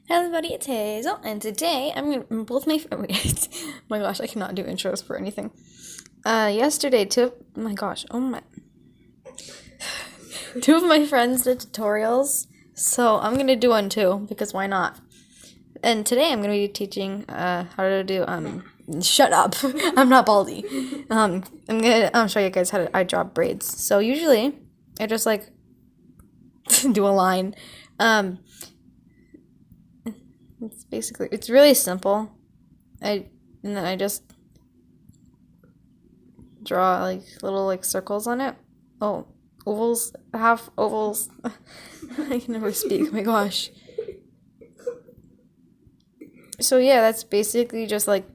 Hello everybody, it's Hazel, and today I'm gonna both my oh my gosh, I cannot do intros for anything. Yesterday two of my friends did tutorials, so I'm gonna do one too because why not? And today I'm gonna be teaching how to do shut up. I'm not baldy. I'm gonna show you guys how to draw braids. So usually I just like do a line. It's really simple. And then I just draw like little like circles on it. Oh, ovals, half ovals. I can never speak. Oh my gosh. So yeah, that's basically just like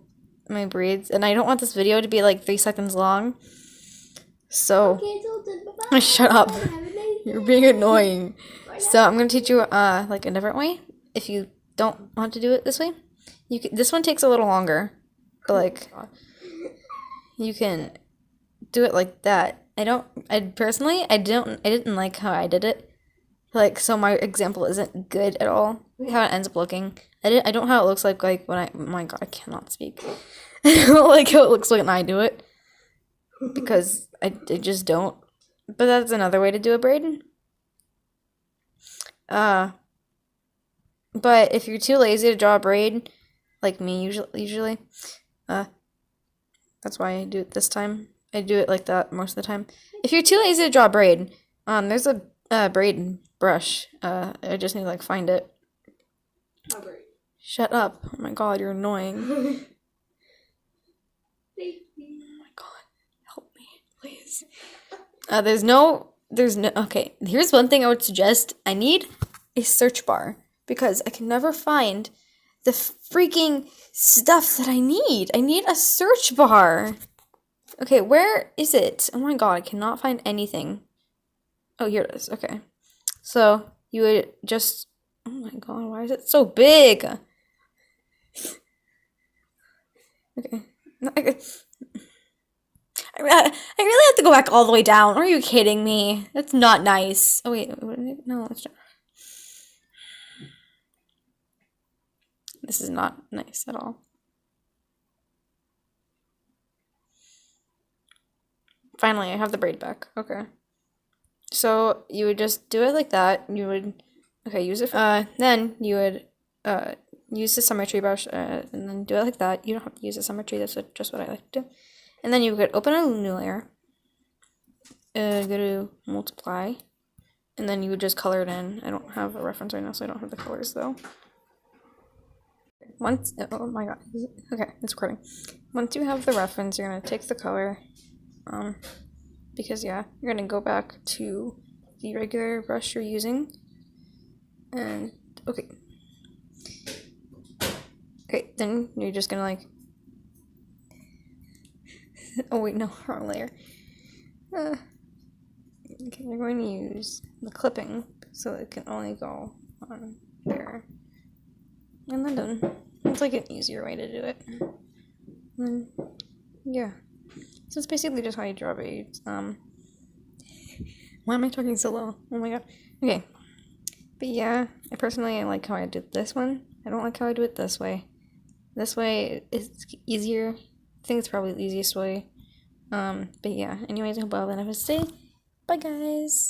my braids, and I don't want this video to be like 3 seconds long. So shut up. You're being annoying. So I'm gonna teach you like a different way. If you don't want to do it this way, this one takes a little longer, but like you can do it like that. I didn't like how I did it. Like, so my example isn't good at all. How it ends up looking. I don't know how it looks like when oh my god, I cannot speak. I don't like how it looks when I do it because I just don't. But that's another way to do a braid. But if you're too lazy to draw a braid, like me usually, that's why I do it this time. I do it like that most of the time. If you're too lazy to draw a braid, there's a braid brush. I just need to like find it. Shut up! Oh my god, you're annoying. Oh my god, help me, please. Okay, here's one thing I would suggest. I need a search bar because I can never find the freaking stuff that I need. I need a search bar. Okay, where is it? Oh my god, I cannot find anything. Oh, here it is. Okay. So, you would just... Oh my god, why is it so big? Okay. I really have to go back all the way down. Are you kidding me? That's not nice. Oh, wait. No, it's not. This is not nice at all. Finally, I have the braid back. Okay. So, you would just do it like that. You would... Okay, use it. Then you would use the symmetry brush and then do it like that. You don't have to use the symmetry. That's just what I like to do. And then you could open a new layer. Go to multiply, and then you would just color it in. I don't have a reference right now, so I don't have the colors though. Oh my god. Okay, it's recording. Once you have the reference, you're gonna take the color, because yeah, you're gonna go back to the regular brush you're using. And okay, then you're just gonna like. Oh wait, no, wrong layer. Okay, you're going to use the clipping so it can only go on there, and then done. It's like an easier way to do it. And yeah, so it's basically just how you draw braids. Why am I talking so low? Oh my god. Okay. But yeah, I like how I did this one. I don't like how I do it this way. This way is easier. I think it's probably the easiest way. But yeah, anyways, I hope all have a nice day. Bye guys!